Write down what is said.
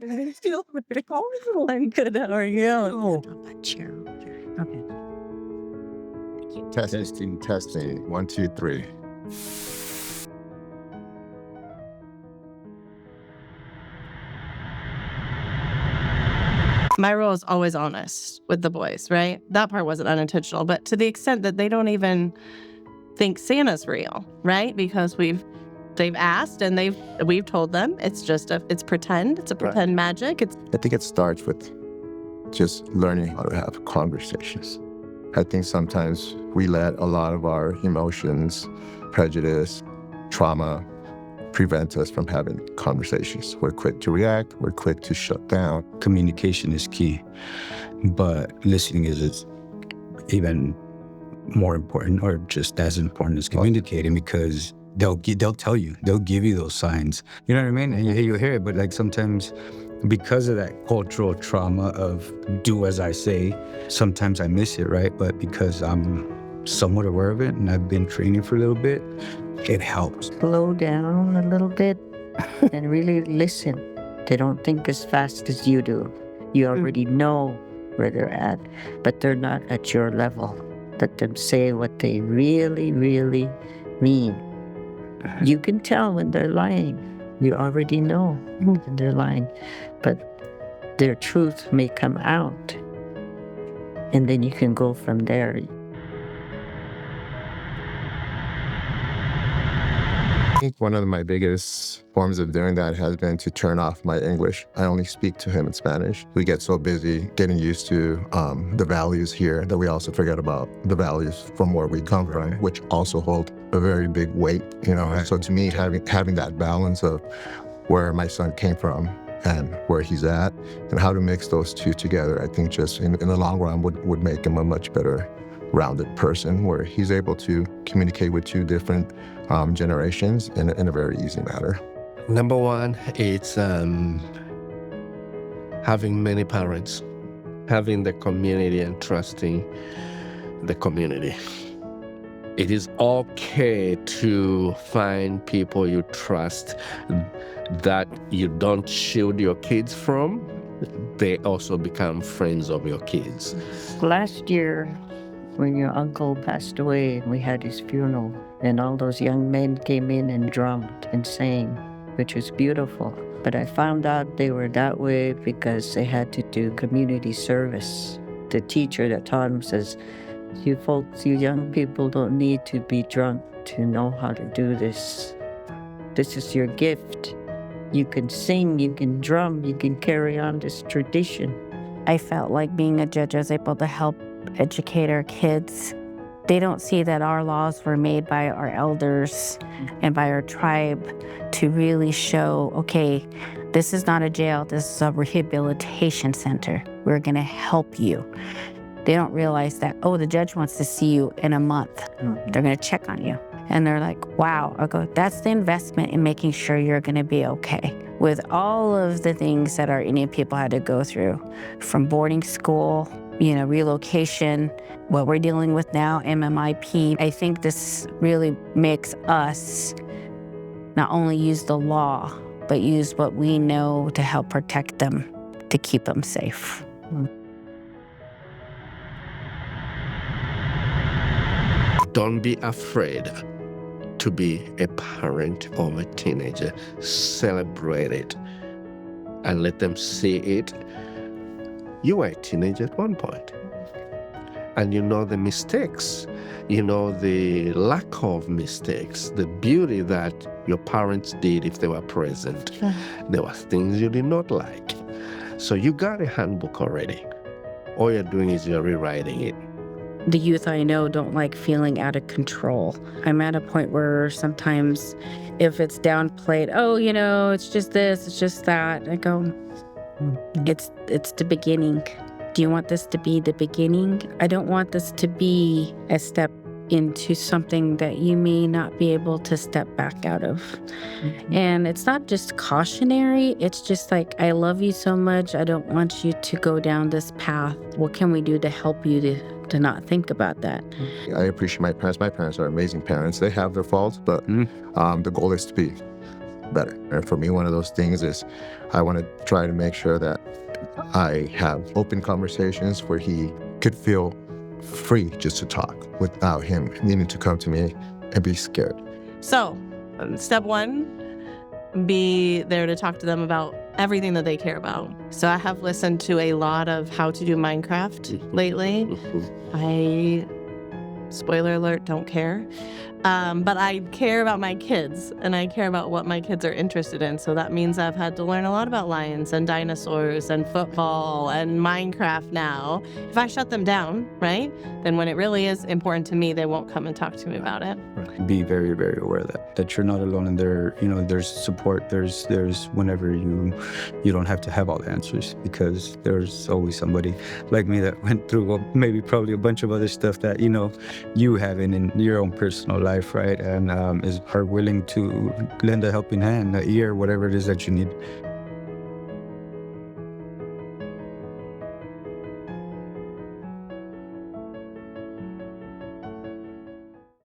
I'm good. How are you? Oh, chair. Okay. Testing. 1, 2, 3. My role is always honest with the boys, right? That part wasn't unintentional, but to the extent that they don't even think Santa's real, right? Because they've asked and we've told them it's pretend. It's a pretend magic. I think it starts with just learning how to have conversations. I think sometimes we let a lot of our emotions, prejudice, trauma prevent us from having conversations. We're quick to react. We're quick to shut down. Communication is key, but listening is even more important, or just as important as communicating, because they'll tell you, they'll give you those signs. You know what I mean? And you hear it, but like sometimes because of that cultural trauma of do as I say, sometimes I miss it, right? But because I'm somewhat aware of it and I've been training for a little bit, it helps. Slow down a little bit and really listen. They don't think as fast as you do. You already know where they're at, but they're not at your level. Let them say what they really, really mean. You can tell when they're lying. You already know when they're lying, but their truth may come out, and then you can go from there. I think one of my biggest forms of doing that has been to turn off my English. I only speak to him in Spanish. We get so busy getting used to the values here that we also forget about the values from where we come from, which also hold a very big weight, you know. So to me, having that balance of where my son came from and where he's at and how to mix those two together, I think just in the long run would make him a much better rounded person, where he's able to communicate with two different generations in a very easy manner. Number one, it's having many parents, having the community and trusting the community. It is okay to find people you trust that you don't shield your kids from. They also become friends of your kids. Last year, when your uncle passed away and we had his funeral, and all those young men came in and drummed and sang, which was beautiful. But I found out they were that way because they had to do community service. The teacher that taught them says, you folks, you young people don't need to be drunk to know how to do this. This is your gift. You can sing, you can drum, you can carry on this tradition. I felt like being a judge, I was able to help educate our kids. They don't see that our laws were made by our elders and by our tribe to really show, okay, this is not a jail, this is a rehabilitation center. We're gonna help you. They don't realize that, oh, the judge wants to see you in a month. They're gonna check on you. And they're like, wow, I go, that's the investment in making sure you're gonna be okay. With all of the things that our Indian people had to go through, from boarding school, relocation, what we're dealing with now, MMIP. I think this really makes us not only use the law, but use what we know to help protect them, to keep them safe. Don't be afraid to be a parent of a teenager. Celebrate it and let them see it. You were a teenager at one point, and you know the mistakes, you know the lack of mistakes, the beauty that your parents did if they were present. There were things you did not like. So you got a handbook already. All you're doing is you're rewriting it. The youth I know don't like feeling out of control. I'm at a point where sometimes if it's downplayed, oh, it's just this, it's just that, I go, it's the beginning. Do you want this to be the beginning? I don't want this to be a step into something that you may not be able to step back out of. And it's not just cautionary, it's just like, I love you so much, I don't want you to go down this path. What can we do to help you to not think about that? I appreciate my parents. My parents are amazing parents. They have their faults, but the goal is to be better. And for me, one of those things is I want to try to make sure that I have open conversations where he could feel free just to talk without him needing to come to me and be scared. So, step one, be there to talk to them about everything that they care about. So I have listened to a lot of how to do Minecraft lately. I, spoiler alert, don't care. But I care about my kids, and I care about what my kids are interested in. So that means I've had to learn a lot about lions and dinosaurs and football and Minecraft now. If I shut them down, right, then when it really is important to me, they won't come and talk to me about it. Be very, very aware that you're not alone, and there's support. There's whenever you don't have to have all the answers, because there's always somebody like me that went through probably a bunch of other stuff that you haven't in your own personal life, right? And are willing to lend a helping hand, an ear, whatever it is that you need.